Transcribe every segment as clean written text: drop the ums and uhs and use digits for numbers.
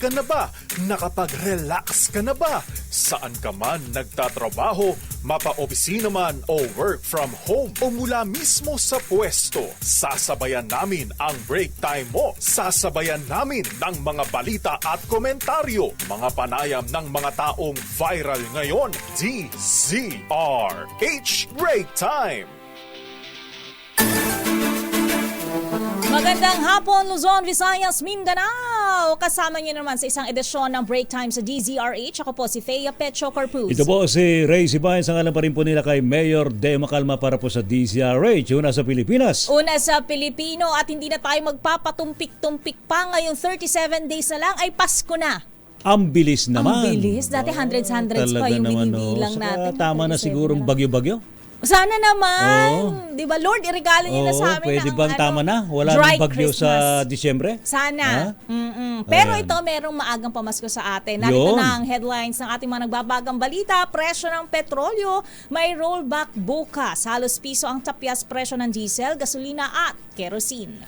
ka na ba? Nakapag-relax ka na ba? Saan ka man nagtatrabaho, mapa-opisina man o work from home o mula mismo sa pwesto, sasabayan namin ang break time mo. Sasabayan namin ng mga balita at komentaryo, mga panayam ng mga taong viral ngayon. DZRH Break Time! Magandang hapon, Luzon, Visayas, Mindanao! Kasama niyo naman sa isang edisyon ng Break Time sa DZRH. Ako po si Thea Pecho Corpuz. Ito po si Ray Sibayan. Sangalan pa rin po nila kay Mayor Deo Macalma para po sa DZRH. Una sa Pilipinas. Una sa Pilipino at hindi na tayo magpapatumpik-tumpik pa. Ngayong 37 days na lang ay Pasko na. Ang bilis naman. Ang bilis. Dati hundreds pa Talaga yung naman, binibilang natin. Tama na 37 sigurong na lang. bagyo-bagyo. Sana naman. Di ba, Lord, iregalo niyo na sa amin pwede ang, bang tama na? Wala dry nang bagyo sa Christmas. Disyembre? Sana. Pero Ayan. ito, merong maagang pamasko sa atin. Narito Yun. na ang headlines ng ating mga nagbabagang balita. Presyo ng petrolyo, may rollback bukas. Halos piso ang tapyas presyo ng diesel, gasolina at kerosene.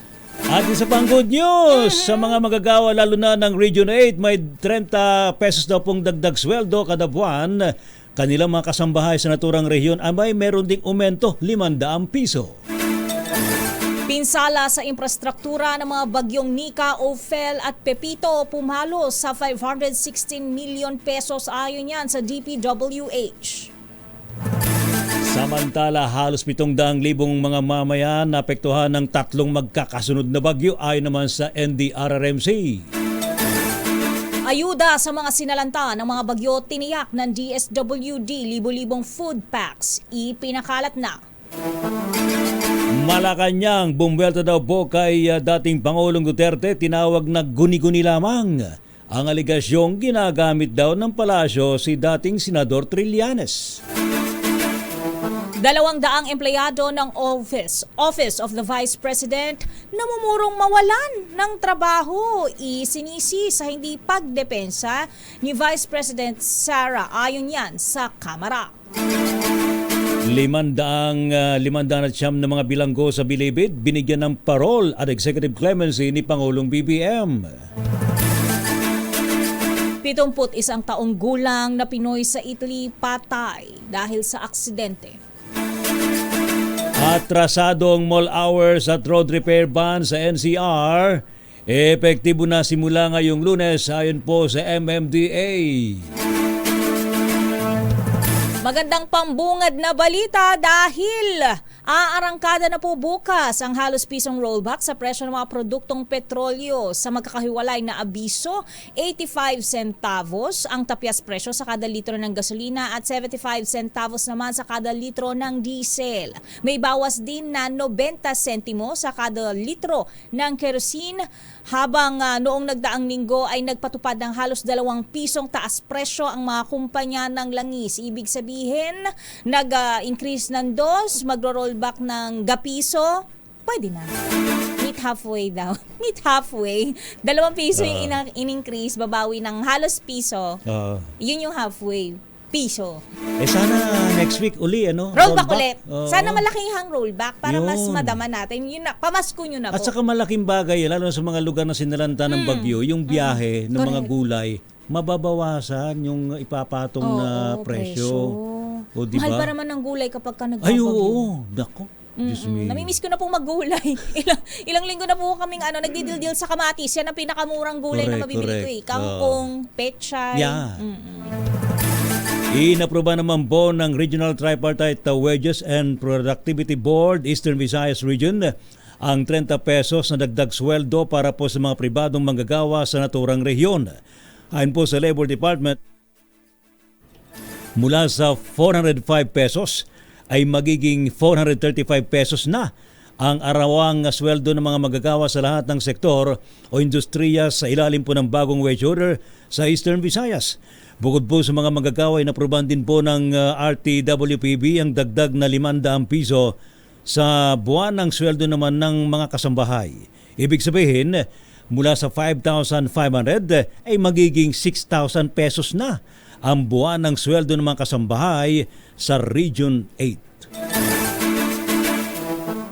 At isa pang good news sa mga magagawa lalo na ng Region 8, may 30 pesos daw pong dagdag sweldo kada buwan. Kanilang mga kasambahay sa naturang rehiyon ay may meron ding aumento 500 piso. Pinsala sa infrastruktura ng mga bagyong Nika, Ophel at Pepito pumalo sa 516 million pesos ayon yan sa DPWH. Samantala, halos 700,000 mga mamayan naapektuhan ng tatlong magkakasunod na bagyo ayon naman sa NDRRMC. Ayuda sa mga sinalanta ng mga bagyo tiniyak ng DSWD, libo-libong food packs ipinakalat na. Malacanang, bumwelta daw po kay dating Pangulong Duterte, tinawag na guni-guni lamang. Ang aligasyong ginagamit daw ng palasyo si dating Senador Trillanes. 200 empleyado ng Office of the Vice President namumurong mawalan ng trabaho. Isinisi sa hindi pagdepensa ni Vice President Sara ayon yan sa Kamara. 500 at siyam na mga bilanggo sa Bilibid binigyan ng parol at executive clemency ni Pangulong BBM. 71 taong gulang na Pinoy sa Italy patay dahil sa aksidente. Atrasadong mall hours at road repair ban sa NCR, epektibo na simula ngayong Lunes ayon po sa MMDA. Magandang pambungad na balita dahil aarangkada na po bukas ang halos pisong rollback sa presyo ng mga produktong petrolyo sa magkakahiwalay na abiso. 85 centavos ang tapyas presyo sa kada litro ng gasolina at 75 centavos naman sa kada litro ng diesel. May bawas din na 90 sentimo sa kada litro ng kerosene habang noong nagdaang linggo ay nagpatupad ng halos 2 pisong taas presyo ang mga kumpanya ng langis. Ibig sabihin, nag-increase ng dos, magro-rollback ng gapiso, pwede na. Meet halfway daw. Meet halfway. 2 piso yung in-increase, babawi ng halos piso. Yun yung halfway. Piso. Sana next week uli, Rollback ulit. Oo. Sana malakihang rollback para mas Yun. madama natin. Yun na, pamasko nyo na po. At saka malaking bagay, lalo sa mga lugar na sinalanta ng bagyo, yung biyahe ng mga Correct. gulay, mababawasan yung ipapatong na presyo. O, diba? Mahal pa naman ng gulay kapag ka Ay, nagbabagyo. oo. Dako. Diyos me. Namimiss ko na pong maggulay. ilang linggo na po kaming nagdidildil sa kamatis. Yan ang pinakamurang gulay na Correct, mabibili ko correct. Kangkong, pechay. Yeah. Inaproba naman po ng Regional Tripartite Wages and Productivity Board, Eastern Visayas Region, ang 30 pesos na dagdag sweldo para po sa mga pribadong manggagawa sa naturang rehiyon. Ayon po sa Labor Department, mula sa 405 pesos ay magiging 435 pesos na ang arawang sweldo ng mga manggagawa sa lahat ng sektor o industriya sa ilalim po ng bagong wage order sa Eastern Visayas. Bukod po sa mga manggagawa ay naproban din po ng RTWPB ang dagdag na 500 piso sa buwan ng sweldo naman ng mga kasambahay. Ibig sabihin, mula sa 5,500 ay magiging 6,000 pesos na ang buwan ng sweldo ng mga kasambahay sa Region 8.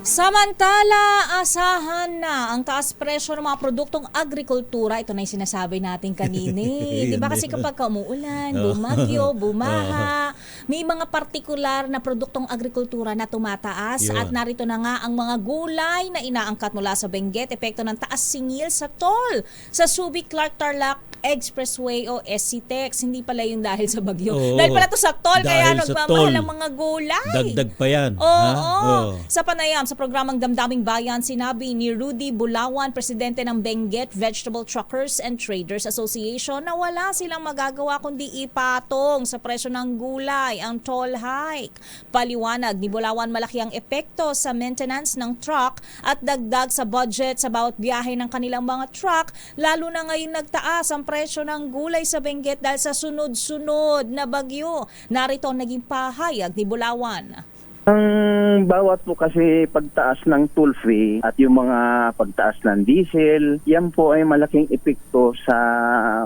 Samantala, asahan na ang taas presyo ng mga produktong agrikultura. Ito na yung sinasabi natin kanina. Di ba kasi kapag umuulan, bumagyo, bumaha, may mga partikular na produktong agrikultura na tumataas. Yun. At narito na nga ang mga gulay na inaangkat mula sa Benguet. Epekto ng taas singil sa toll sa Subic, Clark, Tarlac Expressway o SCTEX. Hindi pala yung dahil sa bagyo. Oo. Dahil pala to sa toll, kaya Dahil sa nagmamahal toll. ang mga gulay. Dagdag pa yan. Oo. Sa panayam sa programang Damdaming Bayan, sinabi ni Rudy Bulawan, presidente ng Benguet Vegetable Truckers and Traders Association, na wala silang magagawa kundi ipatong sa presyo ng gulay ang toll hike. Paliwanag ni Bulawan, malaki ang epekto sa maintenance ng truck at dagdag sa budget sa bawat biyahe ng kanilang mga truck, lalo na ngayon nagtaas ang presyo ng gulay sa Benguet dahil sa sunod-sunod na bagyo. Narito ang naging pahayag ni Bulawan. Ang bawat po kasi pagtaas ng toll fee at yung mga pagtaas ng diesel, yan po ay malaking epekto sa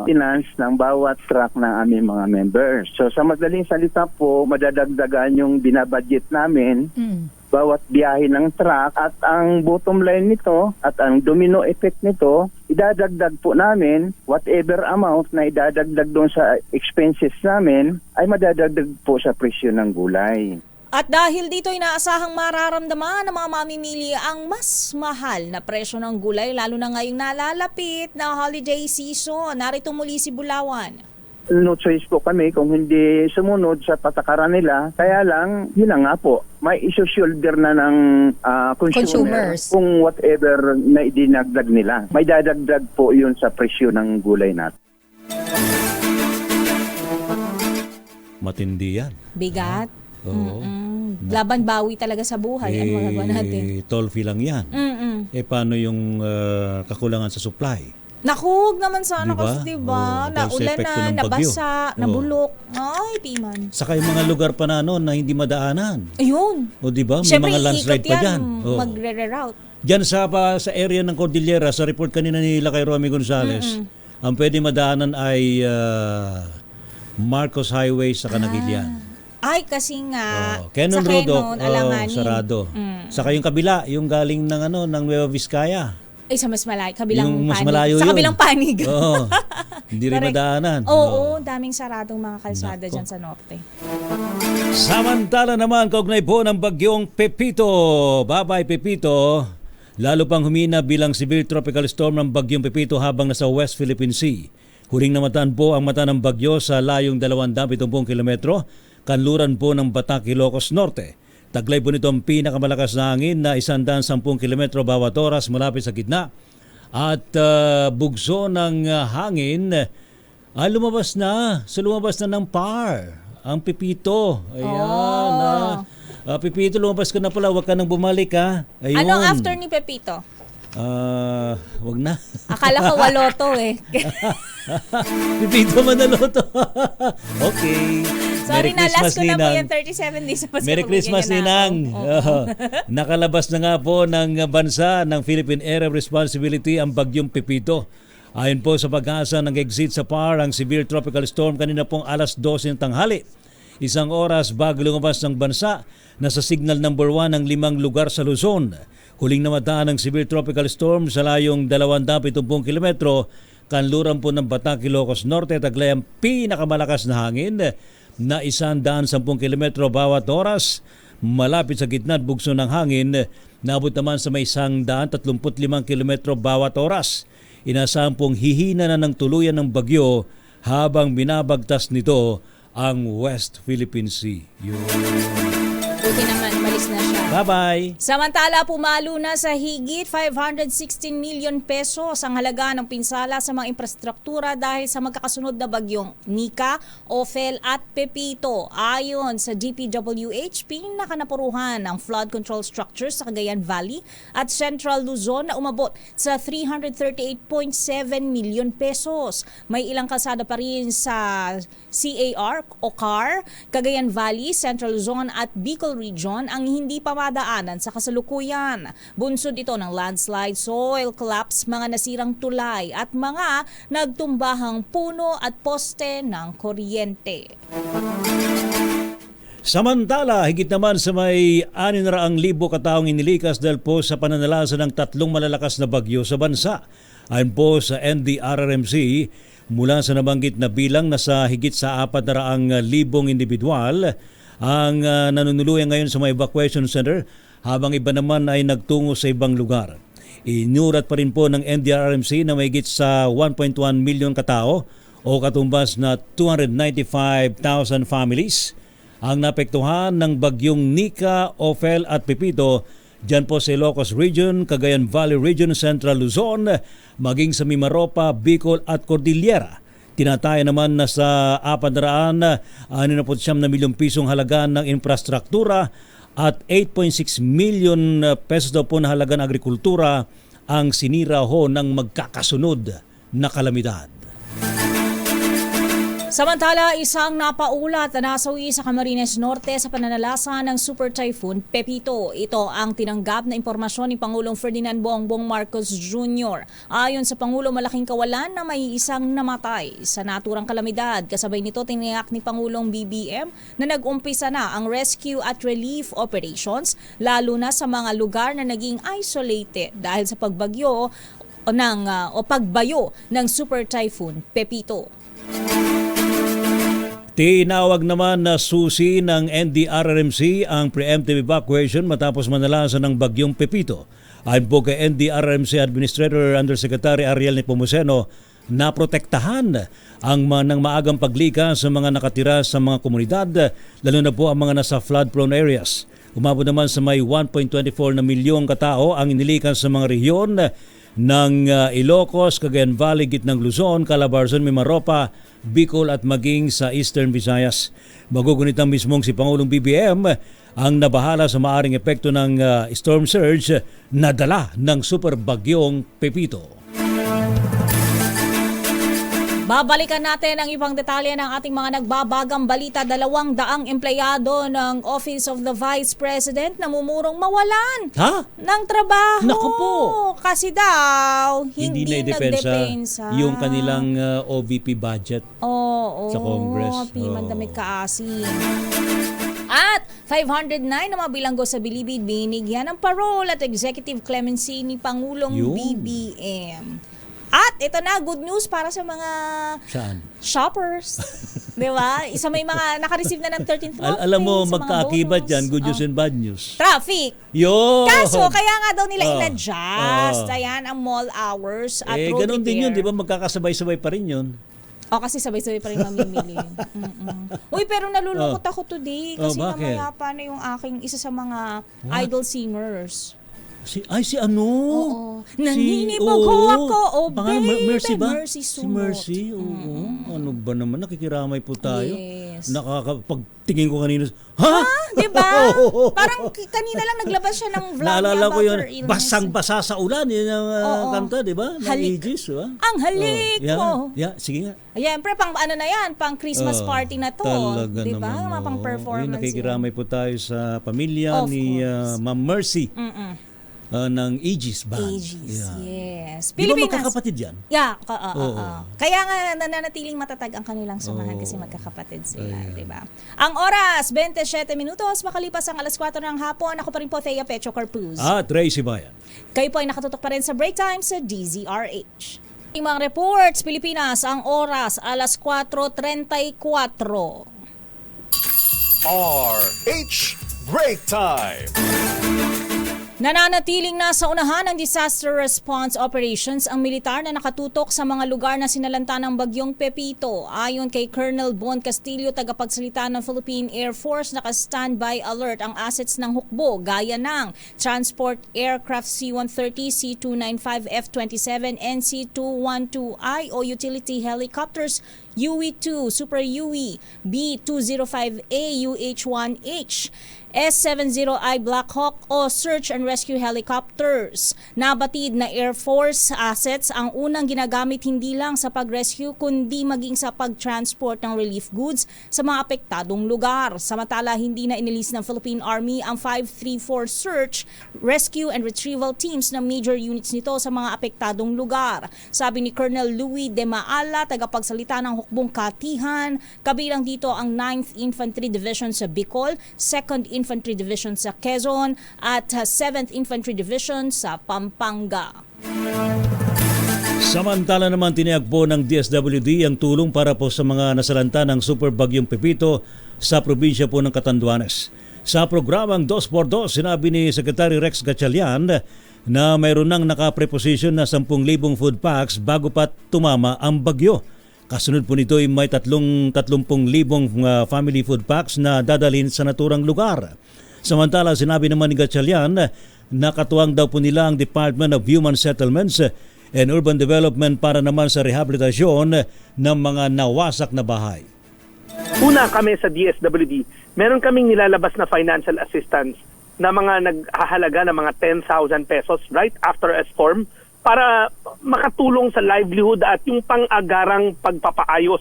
finance ng bawat truck ng aming mga members. So sa madaling salita po, madadagdagan yung binabudget namin bawat biyahe ng truck, at ang bottom line nito at ang domino effect nito, idadagdag po namin whatever amount na idadagdag doon sa expenses namin ay madadagdag po sa presyo ng gulay. At dahil dito inaasahang mararamdaman ng mga mamimili ang mas mahal na presyo ng gulay, lalo na ngayong nalalapit na holiday season. Narito muli si Bulawan. No choice po kami kung hindi sumunod sa patakaran nila. Kaya lang, yun na nga po, may isushoulder na ng Consumers. kung whatever na idinagdag nila. May dadagdag po yun sa presyo ng gulay natin. Matindi yan. Bigat. Oo. Laban bawi talaga sa buhay. Ano magagawa natin? Toll fee lang yan. Paano yung kakulangan sa supply? Naku, huwag naman sana Diba? kasi diba? Oo, dahil sa epekto Naulanan, ng bagyo. nabasa, nabulok. Ay, piman. Saka yung mga lugar pa na na hindi madaanan. Ayun. O di ba? May Siyempre, mga landslide ikot pa yan. dyan. Oo. Magre-reroute. Diyan sa area ng Cordillera, sa report kanina nila kay Romy Gonzales, ang pwede madaanan ay Marcos Highway sa Canagilian. Ay, kasi nga, Cannon sa Road, Cannon, Alanganin. sarado. Saka yung kabila, yung galing ng ng Nueva Vizcaya. Ay, sa mas malayo, kabilang Yung mas panig. malayo Sa yun. kabilang panig. Oo. Hindi rin Correct. madaanan. Oo, daming saradong mga kalsada Nako. dyan sa norte. Samantala naman, kaugnay po ng bagyong Pepito. Bye-bye, Pepito. Lalo pang humina bilang severe tropical storm ng bagyong Pepito habang nasa West Philippine Sea. Huling namataan po ang mata ng bagyo sa layong 270 kilometro, kanluran po ng Batac, Ilocos Norte. Taglay po nito ang pinakamalakas na hangin na 110 kilometro bawat oras malapit sa gitna. At bugso ng hangin ay lumabas na ng PAR. Ang Pepito. Ayan. Pepito, lumabas ka na pala. Huwag ka nang bumalik, ha? Ayun. Anong after ni Pepito? Wag na. Akala ko waloto eh. Pepito manaloto. Okay. Sorry Merry na, last Christmas, ko na po Ninang. yung 37 days. Merry Christmas, Ninang. Nakalabas na nga po ng bansa ng Philippine Area of Responsibility ang bagyong Pepito. Ayon po sa pag-asa ng exit sa PAR ang severe tropical storm kanina pong alas 12 ng tanghali. Isang oras bago lumabas ng bansa, nasa signal number 1 ang 5 lugar sa Luzon. Huling namataan ng severe tropical storm sa layong 270 kilometro, kanluran po ng Batac, Ilocos Norte, taglay ang pinakamalakas na hangin na 110 kilometro bawat oras. Malapit sa gitna at bugso ng hangin, naabot naman sa may 135 kilometro bawat oras. Inasahan pong hihina na ng tuluyan ng bagyo habang binabagtas nito ang West Philippine Sea. Yun. Buti naman, umalis na siya. Bye-bye! Samantala, pumalo na sa higit 516 million pesos ang halaga ng pinsala sa mga infrastruktura dahil sa magkakasunod na bagyong Nika, Ophel at Pepito. Ayon sa DPWH, pinakanapuruhan ang flood control structures sa Cagayan Valley at Central Luzon na umabot sa 338.7 million pesos. May ilang kalsada pa rin sa CAR o CAR, Cagayan Valley, Central Luzon at Bicol Region ang hindi pa madaanan sa kasalukuyan. Bunsod ito ng landslide, soil collapse, mga nasirang tulay at mga nagtumbahang puno at poste ng kuryente. Samantala, higit naman sa may 600,000 kataong inilikas dahil po sa pananalasa ng 3 malalakas na bagyo sa bansa. Ayon po sa NDRRMC, mula sa nabanggit na bilang nasa higit sa 400,000 individual ang nanunuluyan ngayon sa mga evacuation center habang iba naman ay nagtungo sa ibang lugar. Inurat pa rin po ng NDRRMC na may higit sa 1.1 milyon katao o katumbas na 295,000 families ang napektuhan ng bagyong Nika, Ophel at Pepito dyan po sa Ilocos Region, Cagayan Valley Region, Central Luzon, maging sa Mimaropa, Bicol at Cordillera. Tinataya naman na sa 469 na milyong pisong halaga ng infrastruktura at 8.6 milyon pesos daw po na halaga ng agrikultura ang sinira ho ng magkakasunod na kalamidad. Samantala, isang napaulat na nasawi sa Camarines Norte sa pananalasa ng Super Typhoon Pepito. Ito ang tinanggap na impormasyon ni Pangulong Ferdinand Bongbong Marcos Jr. Ayon sa Pangulo, malaking kawalan na may isang namatay sa naturang kalamidad. Kasabay nito, tiniyak ni Pangulong BBM na nag-umpisa na ang rescue at relief operations, lalo na sa mga lugar na naging isolated dahil sa pagbayo ng Super Typhoon Pepito. Tinawag naman na susi ng NDRRMC ang preemptive evacuation matapos manalasa ng bagyong Pepito. Ayon po kay NDRRMC Administrator Undersecretary Ariel Nepomuceno, naprotektahan ang ng maagang paglikas sa mga nakatira sa mga komunidad, lalo na po ang mga nasa flood-prone areas. Umabot naman sa may 1.24 na milyong katao ang inilikas sa mga rehiyon ng Ilocos, Cagayan Valley, Gitnang Luzon, Calabarzon, Mimaropa, Bicol at maging sa Eastern Visayas. Magugunitang mismong si Pangulong BBM ang nabahala sa maaring epekto ng storm surge na dala ng super bagyong Pepito. Babalikan natin ang ibang detalye ng ating mga nagbabagang balita. 200 empleyado ng Office of the Vice President namumurong mawalan ng trabaho. Naku po! Kasi daw, hindi nagdepensa yung kanilang OVP budget sa Congress. Mandamit kaasin. At 509 na mga bilanggo sa Bilibid, binigyan ng parole at executive clemency ni Pangulong BBM. At ito na, good news para sa mga shoppers. Di ba? Isa may mga naka-receive na ng 13th month. Alam mo, magkaakibat yan, good news and bad news. Traffic. Yun! Kaso, kaya nga daw nila in-adjust. Ayan, ang mall hours at road ganun repair. din yun, di ba? Magkakasabay-sabay pa rin yun. Kasi sabay-sabay pa rin mamimili. Uy, pero nalulungkot ako today kasi namaya pa na yung aking isa sa mga idol singers. Si ano? Oo. Naninibog ho ako, baby. Mercy ba? Mercy Si Sumot. Mercy, oo. Ano ba naman? Nakikiramay po tayo. Yes. Pagtingin ko kanina, Diba? Parang kanina lang naglabas siya ng vlog naalala niya ko about yun, her illness. basang-basa sa ulan. Yun ang kanta, di ba? Ng Halik. Aegis, di ba? Ang halik mo. Sige nga. Ayan, pre, pang ano na yan, pang Christmas party na to. Talaga diba? naman. Mga pang performance Nakikiramay po tayo sa pamilya Of ni course. Ma'am Mercy. Ng Aegis Band. Aegis, yes. Di ba Pilipinas. magkakapatid yan? Yeah, Oo. Kaya nga nananatiling matatag ang kanilang samahan kasi magkakapatid sila, di ba? Ang oras, 27 minutos, makalipas ang alas 4 ng hapon. Ako pa rin po, Thea Pecho Carpuz. Tracy Bayan. Kayo po ay nakatutok pa rin sa break time sa DZRH. Mga reports, Pilipinas, ang oras, alas 4:34. RH Break Time. Nananatiling nasa unahan ng disaster response operations ang militar na nakatutok sa mga lugar na sinalanta ng bagyong Pepito. Ayon kay Colonel Bon Castillo, tagapagsalita ng Philippine Air Force, naka-standby alert ang assets ng hukbo gaya ng transport aircraft C-130, C-295, F-27, and C-212I o utility helicopters UE-2, Super UE, B-205A, UH-1H, S-70I Black Hawk o Search and Rescue Helicopters. Nabatid na Air Force assets ang unang ginagamit hindi lang sa pag-rescue kundi maging sa pag-transport ng relief goods sa mga apektadong lugar. Samantala, hindi na inilis ng Philippine Army ang 534 Search, Rescue and Retrieval teams ng major units nito sa mga apektadong lugar. Sabi ni Colonel Louis De Maala, tagapagsalita ng Hukbong Katihan, kabilang dito ang 9th Infantry Division sa Bicol, 2nd Infantry Division sa Quezon at 7th Infantry Division sa Pampanga. Samantala naman tiniyag po ng DSWD ang tulong para po sa mga nasalanta ng Super Bagyong Pepito sa probinsya po ng Catanduanes. Sa programang 2x2, sinabi ni Secretary Rex Gatchalian na mayroon nang nakapreposition na 10,000 food packs bago pa tumama ang bagyo. Kasunod po nito ay may 30,000 family food packs na dadalhin sa naturang lugar. Samantala, sinabi naman ni Gatchalian na katuwang daw po nila ang Department of Human Settlements and Urban Development para naman sa rehabilitasyon ng mga nawasak na bahay. Una kami sa DSWD, meron kaming nilalabas na financial assistance na mga naghahalaga ng mga 10,000 pesos right after a storm para makatulong sa livelihood at yung pang-agarang pagpapaayos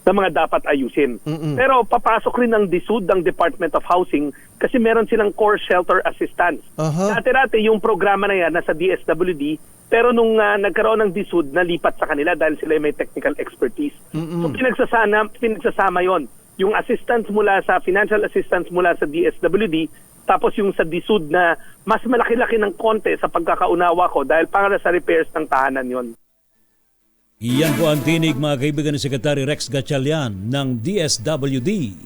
na mga dapat ayusin. Pero papasok rin ang DSUD, ang Department of Housing, kasi meron silang core shelter assistance. Dati-dati yung programa na yan nasa DSWD, pero nung nagkaroon ng DSUD, nalipat sa kanila dahil sila may technical expertise. So pinagsasama yon, yung assistance mula sa financial assistance mula sa DSWD, tapos yung sa DSUD na mas malaki-laki ng konti sa pagkakaunawa ko dahil para sa repairs ng tahanan yon. Iyan po ang tinig mga kaibigan ni Secretary Rex Gatchalian ng DSWD.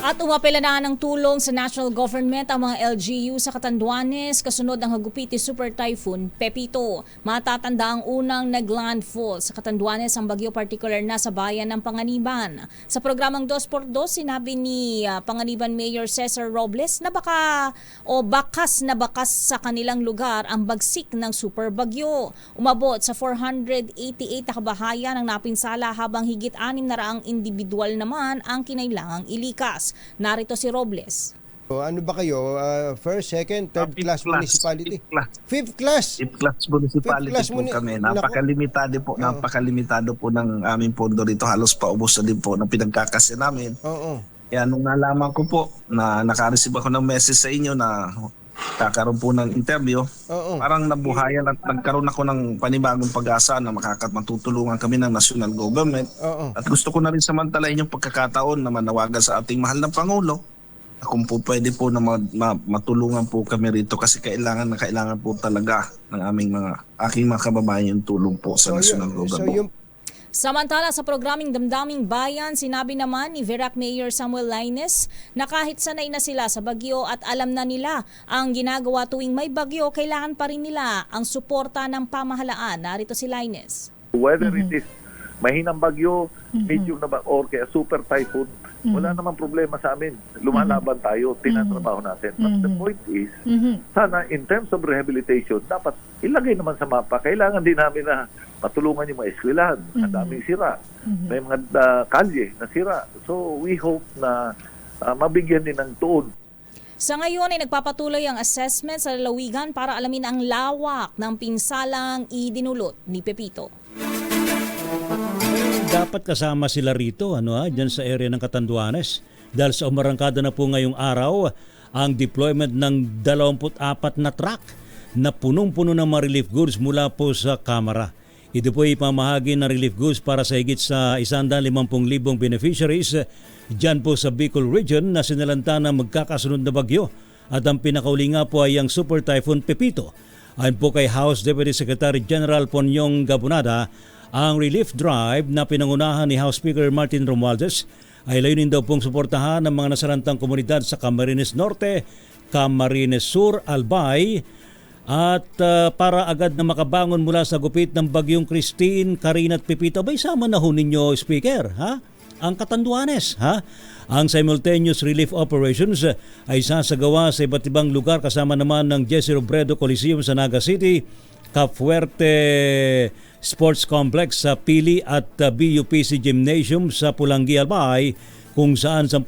At umapela na ng tulong sa national government ang mga LGU sa Catanduanes kasunod ng hagupit ni Super Typhoon Pepito. Matatanda ang unang naglandfall sa Catanduanes ang bagyo particular na sa bayan ng Panganiban. Sa programang 2x2, sinabi ni Panganiban Mayor Cesar Robles na bakas sa kanilang lugar ang bagsik ng super bagyo. Umabot sa 488 na kabahayan ang napinsala habang higit 600 individual naman ang kinailangang ilikas. Narito si Robles. Ano ba kayo? First, second, third class municipality? Fifth class? Fifth class municipality po kami. Napakalimitado po ng aming pondo rito. Halos paubos na din po ng pinagkakasya namin. Oo. Kaya nung nalaman ko po na naka-receive ako ng message sa inyo na kakaroon po ng interview, parang nabuhayan at nagkaroon ako ng panibagong pag-asa na matutulungan kami ng national government. At gusto ko na rin samantalahin yung pagkakataon na manawagan sa ating mahal na Pangulo kung po pwede po na matulungan po kami rito kasi kailangan po talaga ng aking mga kababayan yung tulong po sa national government. Samantala sa programing Damdaming Bayan, sinabi naman ni Verac Mayor Samuel Laines na kahit sanay na sila sa bagyo at alam na nila ang ginagawa tuwing may bagyo, kailangan pa rin nila ang suporta ng pamahalaan. Narito si Laines. Whether it is mahinang bagyo, medium na or kaya super typhoon, wala namang problema sa amin. Lumalaban tayo, tinatrabaho natin. But the point is, sana in terms of rehabilitation, dapat ilagay naman sa mapa. Kailangan din namin na matulungan yung mga eskwelahan. Ang daming sira. May mga kalye na sira. So we hope na mabigyan din ng tuon. Sa ngayon ay nagpapatuloy ang assessment sa lalawigan para alamin ang lawak ng pinsalang idinulot ni Pepito. Dapat kasama sila rito dyan sa area ng Catanduanes dahil sa umarangkada na po ngayong araw ang deployment ng 24 na truck na punong-puno ng mga relief goods mula po sa Kamara. Ito po ay pamahagi ng relief goods para sa higit sa 150,000 beneficiaries dyan po sa Bicol Region na sinalanta ng magkakasunod na bagyo. At ang pinakauli nga po ay ang Super Typhoon Pepito. Ayon po kay House Deputy Secretary General Ponyong Gabonada, ang relief drive na pinangunahan ni House Speaker Martin Romualdez ay layunin daw pong suportahan ng mga nasalantang komunidad sa Camarines Norte, Camarines Sur, Albay, at para agad na makabangon mula sa gupit ng bagyong Christine, Karina at Pepito. Abay, sama na ho ninyo, Speaker, ang Catanduanes. Ang simultaneous relief operations ay sasagawa sa iba't ibang lugar kasama naman ng Jesse Robredo Coliseum sa Naga City, Cafuerte Sports Complex sa Pili at BUPC Gymnasium sa Pulangi, Albay, kung saan 10,000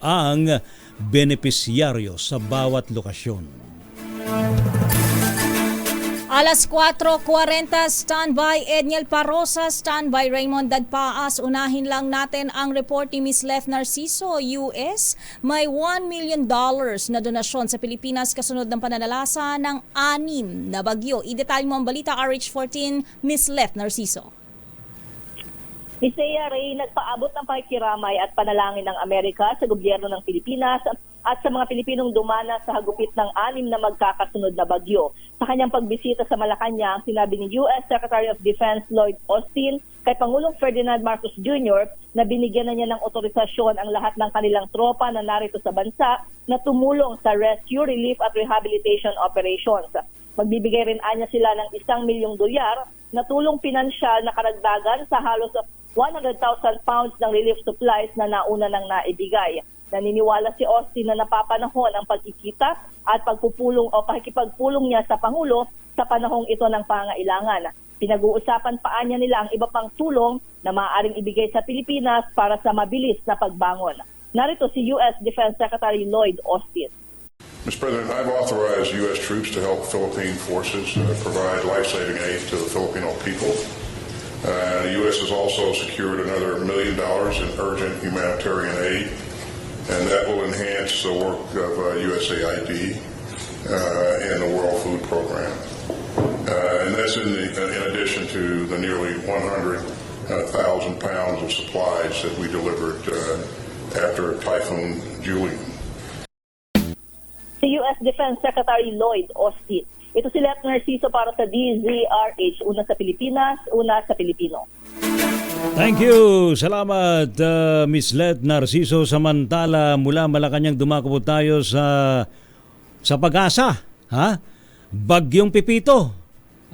ang benepisyaryo sa bawat lokasyon. Alas 4:40, standby Edniel Parosa, standby Raymond Dadpaas. Unahin lang natin ang report ni Ms. Leth Narciso, US. May $1 million na donasyon sa Pilipinas kasunod ng pananalasa ng 6 na bagyo. Idetalye mo ang balita, RH14, Ms. Leth Narciso. Isaiah Ray, nagpaabot ng pakikiramay at panalangin ng Amerika sa gobyerno ng Pilipinas at sa mga Pilipinong dumana sa hagupit ng 6 na magkakasunod na bagyo. Sa kanyang pagbisita sa Malacanang, sinabi ni U.S. Secretary of Defense Lloyd Austin kay Pangulong Ferdinand Marcos Jr. na binigyan na niya ng otorisasyon ang lahat ng kanilang tropa na narito sa bansa na tumulong sa rescue, relief at rehabilitation operations. Magbibigay rin anya sila ng $1 milyong na tulong pinansyal na karagdagan sa halos 100,000 pounds ng relief supplies na nauna nang naibigay. Naniniwala si Austin na napapanahon ang pagkikita at pagpupulong o pakikipagpulong niya sa Pangulo sa panahong ito ng pangailangan. Pinag-uusapan pa niya nila ang iba pang tulong na maaaring ibigay sa Pilipinas para sa mabilis na pagbangon. Narito si U.S. Defense Secretary Lloyd Austin. Mr. President, I've authorized U.S. troops to help Philippine forces provide life-saving aid to the Filipino people. The U.S. has also secured another $1 million in urgent humanitarian aid, and that will enhance the work of USAID and the World Food Program. And that's in addition to the nearly 100,000 pounds of supplies that we delivered after Typhoon Julian. Si U.S. Defense Secretary Lloyd Austin. Ito si Leth Narciso para sa DZRH. Una sa Pilipinas, una sa Pilipino. Thank you. Salamat, Ms. Leth Narciso. Samantala, mula Malacanang dumako po tayo sa Pag-asa. Ha? Bagyong Pipito.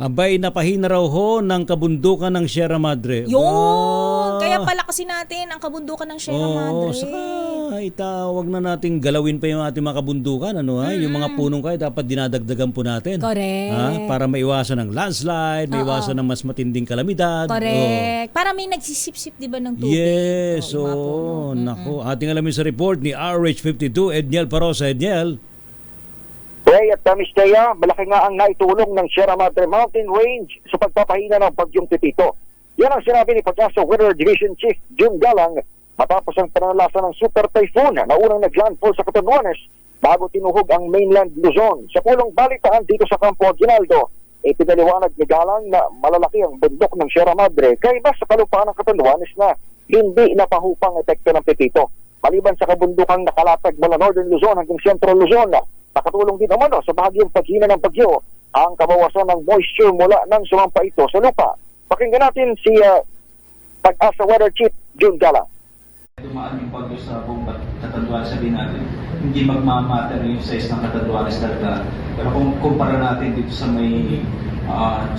Abay, napahina raw ho ng kabundukan ng Sierra Madre. Yun! Kaya pala kasi natin ang kabundukan ng Sierra Madre. Saka itawag na nating galawin pa yung ating mga kabundukan. Yung mga punong kayo dapat dinadagdagan po natin. Correct. Para maiwasan ng landslide, maiwasan ng mas matinding kalamidad. Correct. Para may nagsisip-sip, di ba, ng tubig? Yes. Naku. Ating alamin sa report ni RH52, Edniel Parosa. Edniel. Ray at Mr. malaki nga ang naitulong ng Sierra Madre Mountain Range sa pagpapahina ng Bagyong Pipito. Yan ang sinabi ni Pag-asa Weather Division Chief June Galang matapos ang pananalasa ng Super Typhoon na unang naglandfall sa Catanduanes bago tinuhog ang mainland Luzon. Sa pulong balitaan dito sa Campo Aguinaldo, ipinaliwanag ni Galang na malalaki ang bundok ng Sierra Madre kaiba sa kalupaan ng Catanduanes na hindi napahupang epekto ng Pipito. Maliban sa kabundukang nakalatag mula Northern Luzon hanggang Central Luzon, nakatulong din naman sa bahagyang paghina ng bagyo ang kabawasan ng moisture mula nang sumampa ito sa lupa. Pakinggan natin si Pag-asa Weather Chief June Galang. Dumaan yung bagyo sa buong Catanduanes, sabihin natin, hindi magmamatter yung size ng Catanduanes talaga. Pero kung kumpara natin dito sa may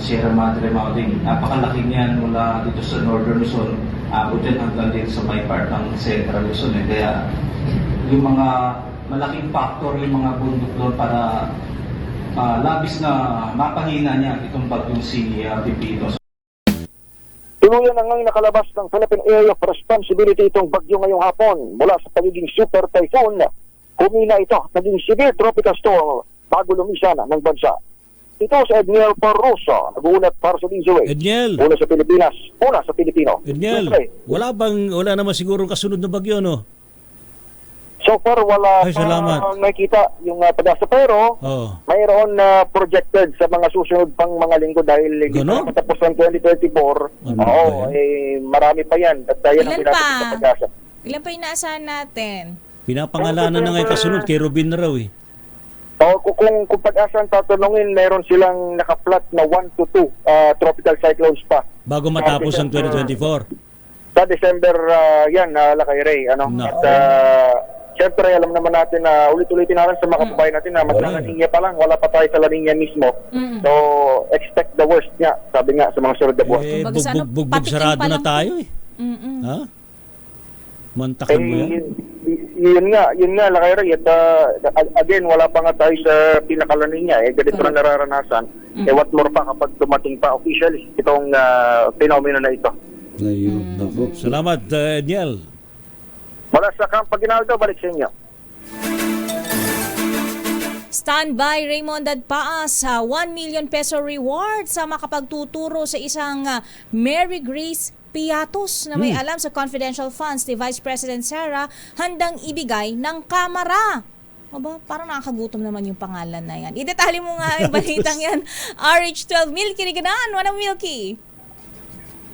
Sierra Madre Mountain, napakalaki niyan mula dito sa Northern Luzon, abot yan hanggang dito sa may part ng Central Luzon. Kaya yung mga malaking factor yung mga bundok doon para labis na mapahina niya itong bagyong si Pipito. Tuluyan na ngayon nakalabas ng Philippine Area of Responsibility itong bagyo ngayong hapon. Mula sa pagiging super typhoon, humina ito, naging severe tropical storm bago lumisan ng bansa. Ito sa Edniel Parosa, nag-uunat para sa DZRH. Edniel. Una sa Pilipinas, una sa Pilipino. Edniel, wala naman siguro kasunod na bagyo, no? So far, wala salamat. nakita yung Pag-asa. Pero mayroon projected sa mga susunod pang mga linggo dahil hindi pa matapos ng 2024. Marami pa yan. At yan ang pinapagod sa Pag-asa. Ilan pa inaasahan natin? Pinapangalanan na ngayon kasunod kay Robin na raw eh. Kung Pag-asa ang tatanungin, meron silang naka-flat na 1 to 2 tropical cyclones pa. Bago matapos ang 2024. Sa December yan, Lakay Ray. At siyempre, alam naman natin na ulit-ulitin natin sa mga kababayan natin na magla-La Niña pa lang, wala pa tayo sa La Niña mismo. So, expect the worst nga, sabi nga sa mga sunod na buwan. Bugbog sarado na tayo eh. Ha? Mantakin mo yan? Yun nga, Lakay Ray. At again, wala pa nga tayo sa pinaka-La Niña. Ganito na nararanasan. What more pa kapag dumating pa officially itong phenomena na ito. Salamat, Edniel. Mula sa Campo Aguinaldo, balik sa inyo. Standby Raymond Dadpaas, 1 million peso reward sa makapagtuturo sa isang Mary Grace Piatos na may alam sa confidential funds ni Vice President Sara handang ibigay ng Kamara. Aba, parang nakakagutom naman yung pangalan na yan. Idetali mo nga yung balitang yan. RH12, Milky Riganan, Manang Milky.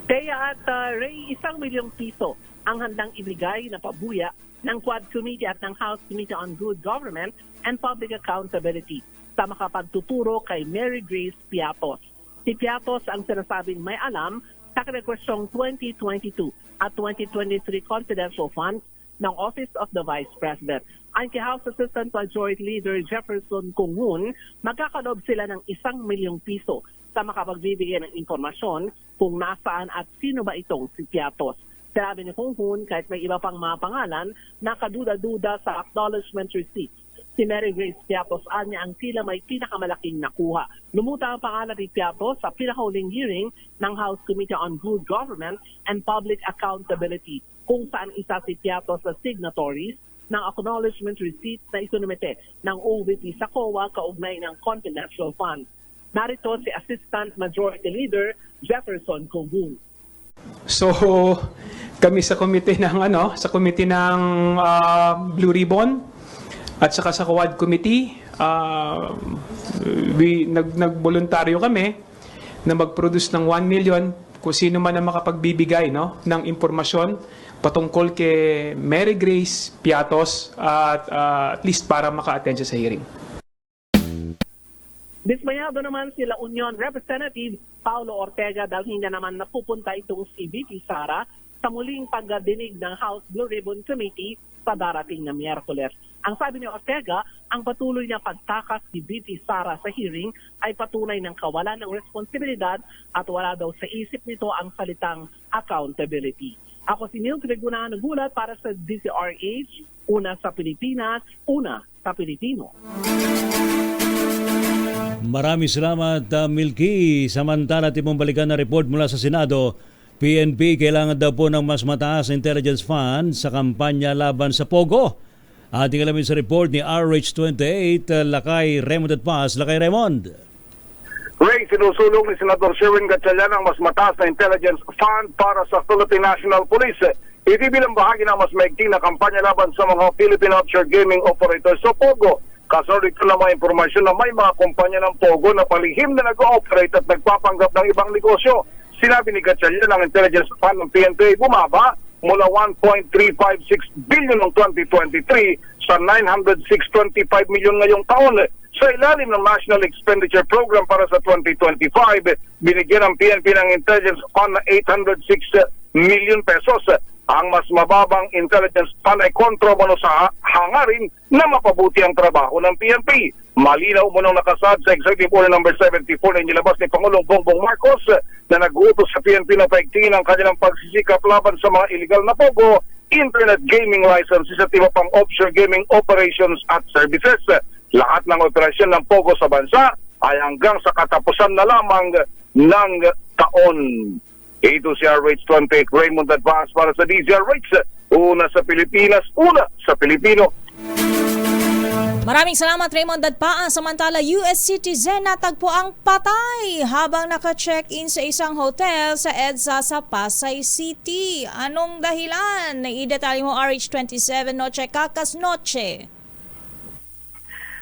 Kaya at Ray, 1 milyong piso ang handang ibigay na pabuya ng Quad Committee at ng House Committee on Good Government and Public Accountability sa makapagtuturo kay Mary Grace Piatos. Si Piatos ang sinasabing may alam sa kwestyong 2022 at 2023 confidential funds ng Office of the Vice President. Ayon kay House Assistant Majority Leader Jefferson Kungun, magkakalob sila ng 1 milyong piso sa makapagbibigay ng impormasyon kung nasaan at sino ba itong si Piatos. Sinabi ni Kungun, kahit may iba pang mga pangalan, nakaduda-duda sa acknowledgement receipt. Si Mary Grace Piatos anya ang tila may pinakamalaking nakuha. Lumuta ang pangalan ni Piatos sa pinakahuling hearing ng House Committee on Good Government and Public Accountability, kung saan isa si Piatos sa signatories ng acknowledgement receipt na isinumite ng OVP sa COA kaugnay ng confidential funds. Narito si Assistant Majority Leader Jefferson Kungun. So kami sa committee ng Blue Ribbon at saka sa Quad Committee, nagboluntaryo kami na mag-produce ng 1 million kung sino man ang makapagbibigay ng impormasyon patungkol kay Mary Grace Piatos at least para maka-attend siya sa hearing. Dismayado naman sila Union Representative Paulo Ortega dahil hindi naman napupunta itong si VP Sara sa muling pagdinig ng House Blue Ribbon Committee sa darating na Miyerkules. Ang sabi ni Ortega, ang patuloy niya pagtakas ni VP Sara sa hearing ay patunay ng kawalan ng responsibilidad at wala daw sa isip nito ang salitang accountability. Ako si Neil Trigunahan, nagulat para sa DCRH, una sa Pilipinas, una sa Pilipino. Maraming salamat, Milky. Samantala, timong balikan na report mula sa Senado, PNP kailangan daw po ng mas mataas na intelligence fund sa kampanya laban sa Pogo. Ating alamin sa report ni RH28, Lakay Raymond Dadpaas. Lakay Raymond. Ray, sinusulong ni Senador Sherwin Gatchalian ang mas mataas na intelligence fund para sa Philippine National Police. Ito bilang bahagi ng mas maigting na kampanya laban sa mga Philippine offshore gaming operators sa Pogo. Kasunod ito na mga impormasyon na may mga kumpanya ng Pogo na palihim na nag-ooperate at nagpapanggap ng ibang negosyo. Sinabi ni Gatchalian ang intelligence fund ng PNP bumaba mula 1.356 billion noong 2023 sa 906.25 million ngayong taon. Sa ilalim ng National Expenditure Program para sa 2025, binigyan ng PNP ng intelligence fund na 806 million pesos. Ang mas mababang intelligence fund ay kontrobano sa hangarin na mapabuti ang trabaho ng PNP. Malinaw mo nang nakasad sa Executive Order No. 74 na inilabas ni Pangulong Bongbong Marcos na nag-uutos sa PNP na paigtingin ang kanilang pagsisikap laban sa mga illegal na pogo, internet gaming licenses at iba pang offshore gaming operations at services. Lahat ng operasyon ng pogo sa bansa ay hanggang sa katapusan na lamang ng taon. Ito si RH28 Raymond Dadpaas para sa DZRH. Una sa Pilipinas, una sa Pilipino. Maraming salamat Raymond Dadpaas. Samantala, US citizen natagpo ang patay habang naka-check-in sa isang hotel sa EDSA sa Pasay City. Anong dahilan? Naidetalye mo RH27 Noche Kakas Noche.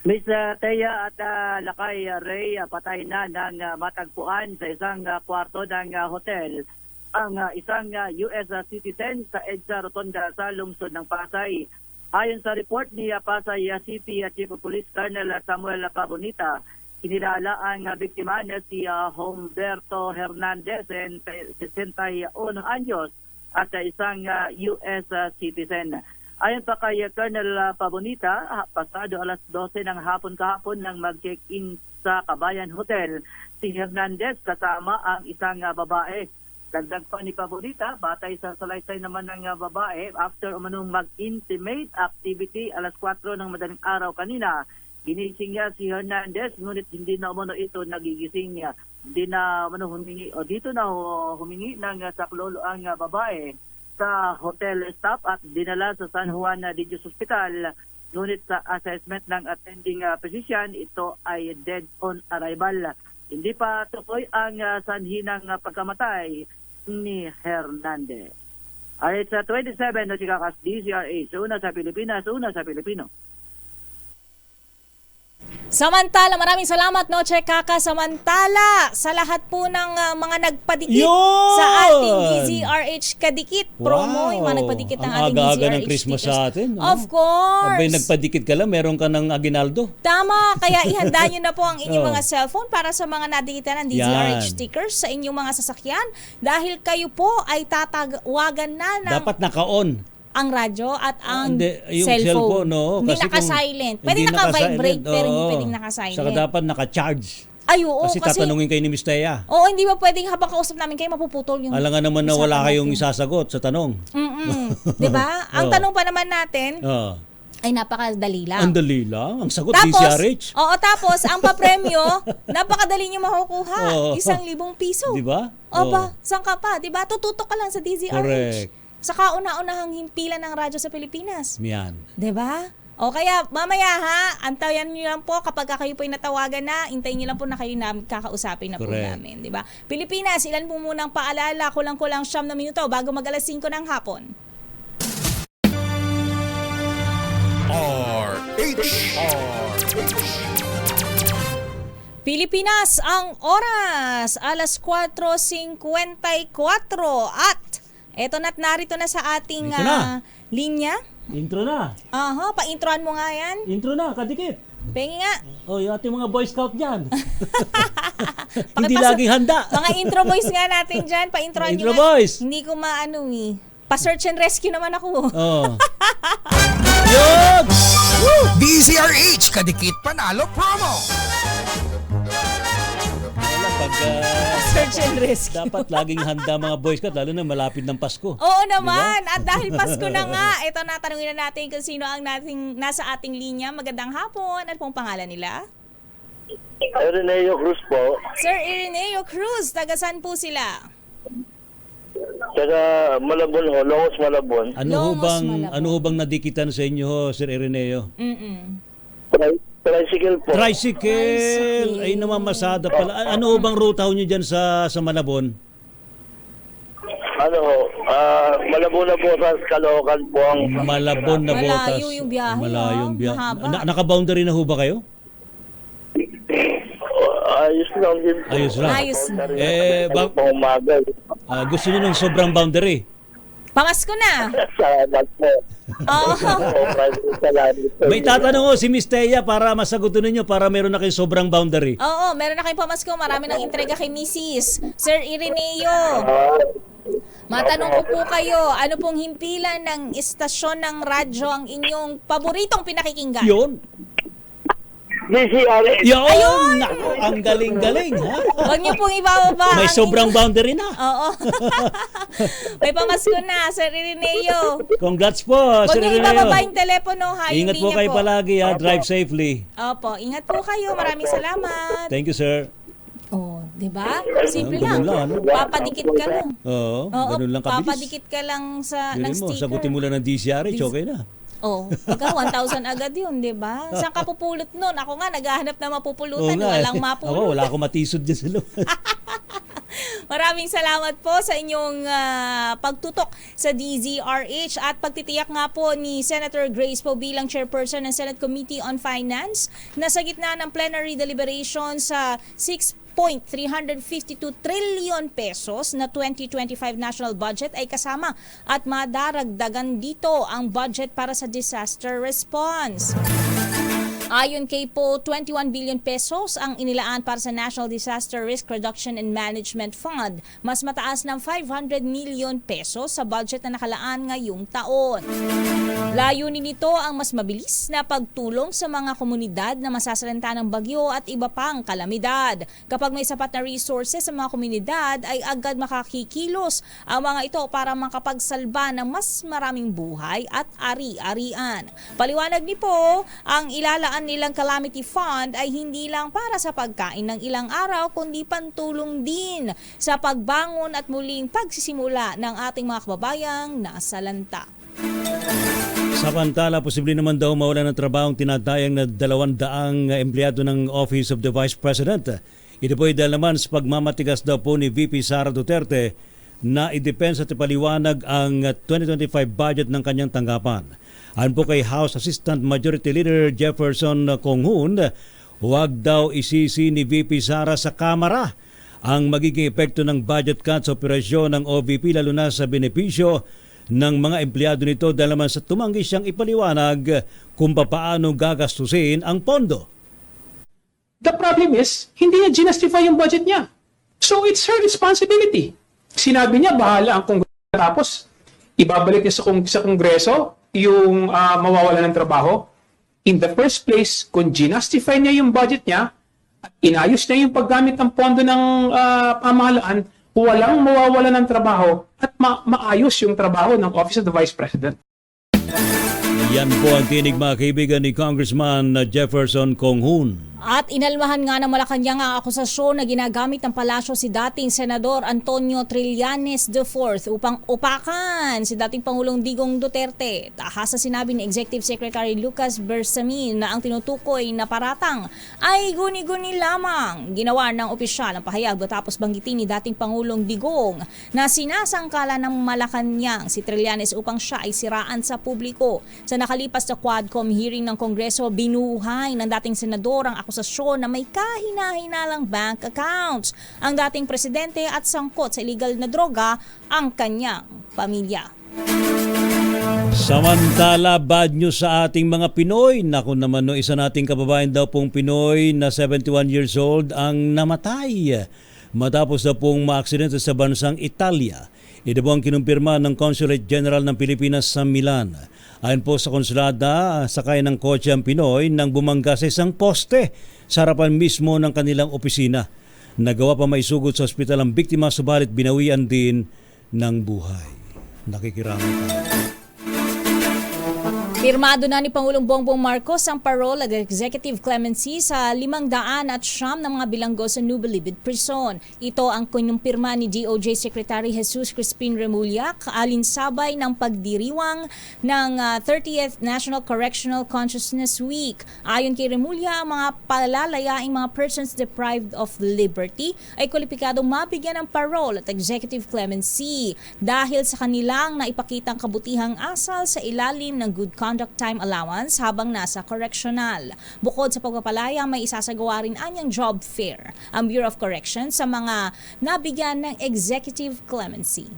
Miss Teya at Lakay Ray, patay na ng matagpuan sa isang kwarto ng hotel ang isang US citizen sa EDSA Rotonda sa lungsod ng Pasay. Ayon sa report ni Pasay City Chief of Police Colonel Samuel Pabonita, kinilala ang biktima na si Humberto Hernandez, 61 anyos at isang US citizen. Ayon pa kay Colonel Pabonita, pasado alas 12 ng hapon kahapon nang mag-check-in sa Kabayan Hotel si Hernandez kasama ang isang babae. Dagdag pa ni Pabonita, batay sa salaysay naman ng babae, after umanong mag-intimate activity alas 4 ng madaling araw kanina, ginising niya si Hernandez, ngunit hindi na umano ito nagigising niya. Hindi na umano humingi, o dito na humingi ng saklolo ang babae sa hotel staff at dinala sa San Juan de Dios Hospital Ngunit sa assessment ng attending physician, ito ay dead on arrival. Hindi pa tukoy ang sanhi ng pagkamatay ni Hernandez. Alright, sa 27 na Chikakas DZRH, una sa Pilipinas, una sa Pilipino. Samantala, maraming salamat, Noche Kaka. Samantala, sa lahat po ng mga nagpadikit sa ating DZRH Kadikit promo, yung mga nagpadikit ng ating aga-aga DZRH ng Christmas stickers. sa atin. Of course. Abay, nagpadikit ka lang, meron ka ng Aguinaldo. Tama, kaya ihanda nyo na po ang inyong mga cellphone para sa mga nadikitan ng DZRH Yan. stickers sa inyong mga sasakyan dahil kayo po ay tatawagan na ng Dapat naka-on. ang radyo at ang Yung cellphone. no? Hindi Kasi naka-silent. kung Pwede hindi naka-vibrate pero hindi oo. pwedeng naka-silent. Saka dapat naka-charge. Ay, oo. Kasi tatanungin kayo ni Miss Thea. Oo, hindi ba pwedeng habang kausap namin kayo mapuputol yung Alam nga naman na wala usapan kayong natin. isasagot sa tanong. Diba? Ang Oo. tanong pa naman natin ay napakadali lang. Ang dali lang. Ang sagot, Tapos, DZRH. tapos ang papremyo, napakadali nyo makukuha. Oo. 1,000 piso. Diba? Opa, saan ka pa? Diba? Tututok ka lang sa DZRH. Correct. Sa kauna-unahang himpilan ng radyo sa Pilipinas. Yan. Diba? O kaya mamaya ha, antayan nyo lang po kapag kayo po ay natawagan na, hintayin nyo lang po na kayo na kakausapin na po Correct. namin. Diba? Pilipinas, ilan po munang paalala, kulang-kulang 9 na minuto bago mag-alas 5 ng hapon. Pilipinas, ang oras, alas 4:54 at eto na't narito na sa ating Ito na. linya. Intro na. Aha, pa-introan mo nga yan. Intro na, kadikit. Pengi nga. Oh, yung ating mga Boy Scout dyan. Hindi laging handa. Mga intro boys nga natin dyan, pa-introan Intro nyo nga. boys. Hindi ko maano eh. Pa-search and rescue naman ako. Oh. Yun! DZRH Kadikit Panalo Promo. Pag, Search and rescue. dapat laging handa mga Boy Scout, lalo na malapit ng Pasko. Oo naman. At dahil Pasko na nga, ito natanungin na natin kung sino ang nasa ating linya. Magandang hapon. Ano pong pangalan nila? Ireneo Cruz po. Sir Ireneo Cruz, taga saan po sila? Taga Malabon ho, Longos Malabon. Ano ho bang nadikitan sa inyo ho, Sir Ireneo? Tricycle po. Tricycle. Ay namamasada pala. Ano ho bang ruta ho nyo dyan sa Malabon? Ano ho, Malabon na po sa Caloocan po ang... Malabon na botas. Malayo yung biyahe. Malayong biyahe. Mahaba. Naka-boundary na ho ba kayo? Ayos lang din po. Ayos lang. Ayos na. Umaga. Gusto nyo ng sobrang boundary? Pamasko na. Salamat po. Oo. May tatanong ho si Miss Thea para masagutin ninyo para meron na kayong sobrang boundary. Oo, meron na kayong pamasko. Marami ng entrega kay Mrs. Sir Ireneo. Matanong ko po kayo, ano pong himpilan ng istasyon ng radyo ang inyong paboritong pinakikinggan? Yun. DZRH. Yun! Naku, ang galing-galing, ha? Huwag niyo pong ibababa. May sobrang boundary na. Oo. May pamasko na, Sir Ireneo. Congrats po, Huwag Sir niyo Ireneo. ibababa yung telepono, ha? Yung Ingat po linya kayo palagi, ha? Drive safely. Opo, ingat po kayo. Maraming salamat. Thank you, sir. Oh, 'di ba? Simple Ganun lang. lang, ano? Papadikit ka lang. Oo, ganun lang kabilis. Papadikit ka lang sa Yun ng mo, sticker. sagutin mo lang ng DZRH, okay na. Oh, pagka 1,000 agad 'yun, 'di ba? Saan ka pupulot nun? Ako nga naghahanap na mapupulutan, walang mapulot. Ako, wala akong matisod dyan sa loob. Maraming salamat po sa inyong pagtutok sa DZRH at pagtitiyak nga po ni Senator Grace Poe bilang chairperson ng Senate Committee on Finance na sa gitna ng plenary deliberation sa 6.352 trillion pesos na 2025 national budget ay kasama at madaragdagan dito ang budget para sa disaster response. Ayon kay Poe, 21 billion pesos ang inilaan para sa National Disaster Risk Reduction and Management Fund, mas mataas ng 500 million pesos sa budget na nakalaan ngayong taon. Layunin nito ang mas mabilis na pagtulong sa mga komunidad na masasalanta ng bagyo at iba pang kalamidad. Kapag may sapat na resources sa mga komunidad, ay agad makakikilos ang mga ito para makapagsalba ng mas maraming buhay at ari-arian. Paliwanag ni Poe, ang ilalaan nilang Calamity Fund ay hindi lang para sa pagkain ng ilang araw kundi pantulong din sa pagbangon at muling pagsisimula ng ating mga kababayang nasalanta. Samantala, posible naman daw mawala ng trabaho ang tinatayang na 200 empleyado ng Office of the Vice President. Ito po ay dahil naman sa pagmamatigas daw po ni VP Sara Duterte na idepensa at ipaliwanag ang 2025 budget ng kanyang tanggapan. Ayon po kay House Assistant Majority Leader Jefferson Conghun, huwag daw isisi ni VP Sara sa Kamara ang magiging epekto ng budget cut sa operasyon ng OVP lalo na sa benepisyo ng mga empleyado nito dahil naman sa tumanggi siyang ipaliwanag kung paano gagastusin ang pondo. The problem is, hindi niya ginastify yung budget niya. So it's her responsibility. Sinabi niya, bahala ang Kongreso. Tapos, ibabalik niya sa Kongreso yung mawawala ng trabaho. In the first place, kung ginastify niya yung budget niya, at inayos niya yung paggamit ng pondo ng pamahalaan, walang mawawala ng trabaho at maayos yung trabaho ng Office of the Vice President. Yan po ang tinig mga kaibigan ni Congressman Jefferson Conghun. At inalmahan nga ng Malacanang ang akusasyon na ginagamit ng palasyo si dating Senador Antonio Trillanes IV upang upakan si dating Pangulong Digong Duterte. Tahas sa sinabi ni Executive Secretary Lucas Bersamin na ang tinutukoy na paratang ay guni-guni lamang. Ginawa ng opisyal ang pahayag matapos banggitin ni dating Pangulong Digong na sinasangkala ng Malacanang si Trillanes upang siya ay siraan sa publiko. Sa nakalipas na Quadcom hearing ng Kongreso, binuhay ng dating senador ang akusasyon na may kahina-hinalang bank accounts ang dating presidente at sangkot sa illegal na droga ang kanyang pamilya. Samantala, bad news sa ating mga Pinoy. Naku naman, no, isa nating kababayan daw pong Pinoy na 71 years old ang namatay matapos na pong maaksidente sa bansang Italia. Ito po ang kinumpirma ng Consulate General ng Pilipinas sa Milan. Ayon po sa konsulada, sakay ng kotse ang Pinoy nang bumangga sa isang poste sa harapan mismo ng kanilang opisina. Nagawa pa maisugod sa ospital ang biktima, subalit binawian din ng buhay. Nakikiramay tayo. Pirmado na ni Pangulong Bongbong Marcos ang parole at executive clemency sa 500 na mga bilanggo sa Nubilibid Prison. Ito ang kinumpirma ni DOJ Secretary Jesus Crispin Remulla alinsabay ng pagdiriwang ng 30th National Correctional Consciousness Week. Ayon kay Remulla, ang mga palalayaing mga persons deprived of liberty ay kwalipikadong mabigyan ng parole at executive clemency dahil sa kanilang naipakitang kabutihang asal sa ilalim ng good conduct time allowance habang nasa correctional. Bukod sa pagpapalaya, may isasagawa rin anyang job fair ang Bureau of Corrections sa mga nabigyan ng executive clemency.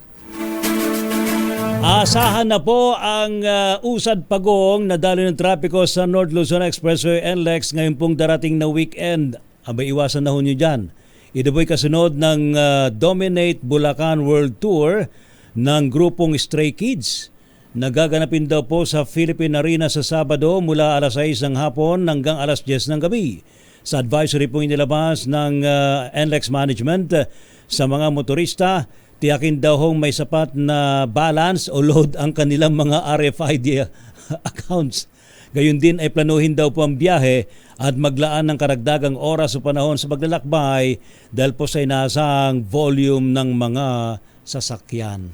Asahan na po ang usad pagong na daloy ng trapiko sa North Luzon Expressway NLEX ngayon pong darating na weekend. Abay, iwasan na ho nyo dyan. Ito po'y kasunod ng Dominate Bulacan World Tour ng grupong Stray Kids. Nagaganapin daw po sa Philippine Arena sa Sabado mula alas 6 ng hapon hanggang alas 10 ng gabi. Sa advisory po inilabas ng NLEX Management sa mga motorista, tiyakin daw hong may sapat na balance o load ang kanilang mga RFID accounts. Gayun din ay planuhin daw po ang biyahe at maglaan ng karagdagang oras o panahon sa paglalakbay dahil po sa inaasahang volume ng mga sasakyan.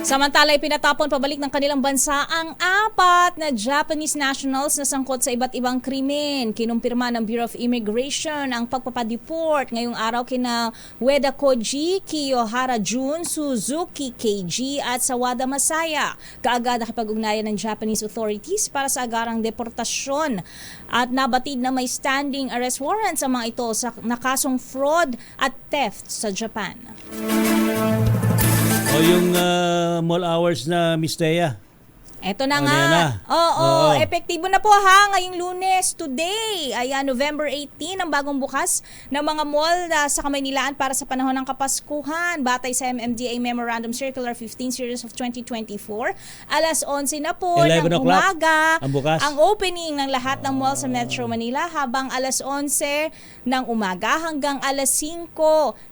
Samantala, pinatapon pabalik ng kanilang bansa ang 4 na Japanese nationals na sangkot sa iba't ibang krimen. Kinumpirma ng Bureau of Immigration ang pagpapadeport ngayong araw kina Ueda Koji, Kiyohara Jun, Suzuki KG at Sawada Masaya. Kaagad nakipag-ugnayan ng Japanese authorities para sa agarang deportasyon at nabatid na may standing arrest warrant sa mga ito sa nakasong fraud at theft sa Japan. O yung mall hours na Miss Thea. Eto na nga. Oo, epektibo na po ha ngayong Lunes, today. Ayan, November 18 ang bagong bukas ng mga mall sa Kamaynilaan para sa panahon ng Kapaskuhan. Batay sa MMDA Memorandum Circular 15 Series of 2024. Alas 11 na po ng umaga ang opening ng lahat ng mall sa Metro Manila habang alas 11 ng umaga hanggang alas 5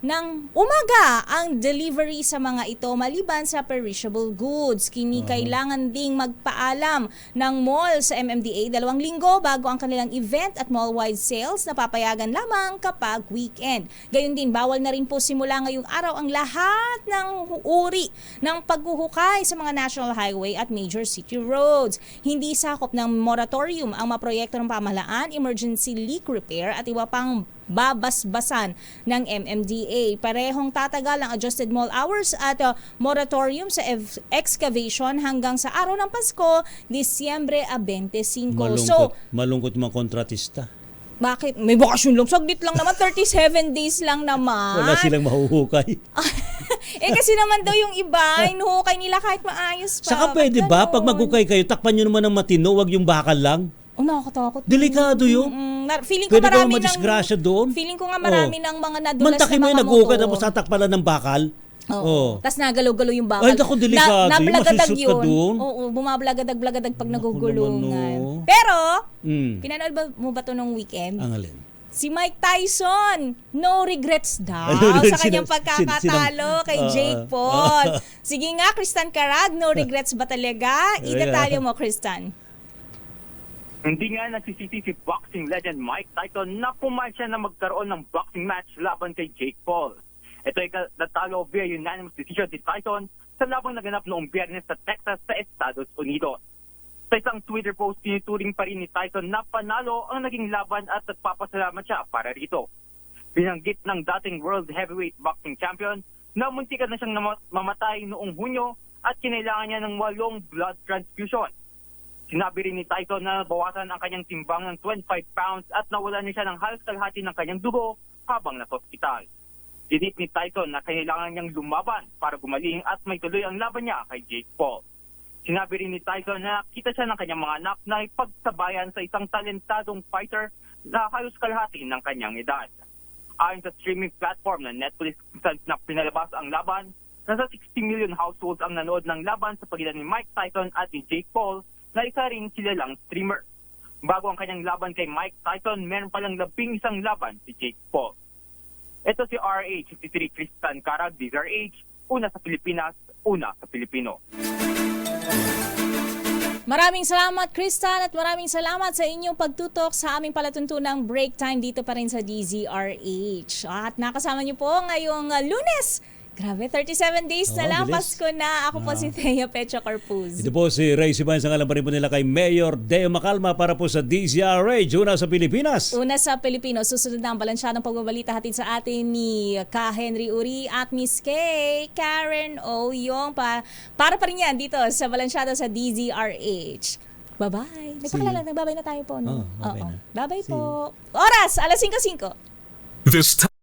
ng umaga ang delivery sa mga ito maliban sa perishable goods. Kailangan ding magpaalam ng mall sa MMDA 2 linggo bago ang kanilang event at mall-wide sales na papayagan lamang kapag weekend. Gayun din, bawal na rin po simula ngayong araw ang lahat ng uri ng paghuhukay sa mga national highway at major city roads. Hindi sakop ng moratorium ang mga proyekto ng pamahalaan, emergency leak repair at iba pang babasbasan ng MMDA. Parehong tatagal ang adjusted mall hours at moratorium sa excavation hanggang sa araw ng Pasko, Disyembre 25. Malungkot mga kontratista. Bakit? May bakasyon lang. Saglit lang naman. 37 days lang naman. Wala silang mahuhukay. Kasi naman daw yung iba, inuhukay nila kahit maayos pa. Saka pwede ba? Pag maghukay kayo, takpan nyo naman ng matino, wag yung bakal lang. Nakakatakot. Delikado yun. Feeling ko marami doon. Feeling ko nga marami ng mga nadulas Mantakin mo yung nag-ukay tapos tatakpalan ng bakal. Oo. Tapos nagalaw-galaw yung bakal. Ay, naku, delikado. Nablagadag Masusot ka doon. Oo, bumablagadag-blagadag pag nagugulungan. Pero, pinanood mo ba ito nung weekend? Ang alin? Si Mike Tyson, no regrets daw sa kanyang pagkakatalo kay Jake Paul. Sige nga, Kristan Carag, no regrets ba talaga? Idetalyo mo, Kristan. Hindi nga nagsisisi si boxing legend Mike Tyson na pumayag na magkaroon ng boxing match laban kay Jake Paul. Ito ay natalo via unanimous decision si Tyson sa labang naganap noong Biyernes sa Texas sa Estados Unidos. Sa isang Twitter post, tinuturing pa rin ni Tyson na panalo ang naging laban at nagpapasalamat siya para rito. Binanggit ng dating World Heavyweight Boxing Champion na muntikan na siyang mamatay noong Hunyo at kinailangan niya ng 8 blood transfusion. Sinabi rin ni Tyson na bawasan ang kanyang timbang ng 25 pounds at nawalan niya siya ng halos kalahati ng kanyang dugo habang nasa ospital. Dinit ni Tyson na kailangan niyang lumaban para gumaling at may tuloy ang laban niya kay Jake Paul. Sinabi rin ni Tyson na kita siya ng kanyang mga anak na ipagsabayan sa isang talentadong fighter na halos kalahati ng kanyang edad. Ayon sa streaming platform na Netflix na pinalabas ang laban, nasa 60 million households ang nanood ng laban sa pagitan ni Mike Tyson at ni Jake Paul na isa rin silalang streamer. Bago ang kanyang laban kay Mike Tyson, meron palang 11 laban si Jake Paul. Ito si RH53 Kristan Carag, DZRH, una sa Pilipinas, una sa Pilipino. Maraming salamat, Kristan, at maraming salamat sa inyong pagtutok sa aming palatuntunang break time dito pa rin sa DZRH. At nakasama niyo po ngayong Lunes. Grabe, 37 days na lang, bilis. Pasko na. Ako po si Thea Pecho Corpuz. Ito po si Ray Sibayan, sa ngalan pa rin po nila kay Mayor Deo Macalma para po sa DZRH, una sa Pilipinas. Una sa Pilipino. Susunod na ang balansyadong pagbabalita hatid sa atin ni Ka Henry Uri at Miss Kay Karen Oyong. Para pa rin yan dito sa balansyada sa DZRH. Bye-bye. Nagpakilala, nagbabay na tayo po. No? Bye-bye na. Bye-bye po. Oras, 5:05. This time.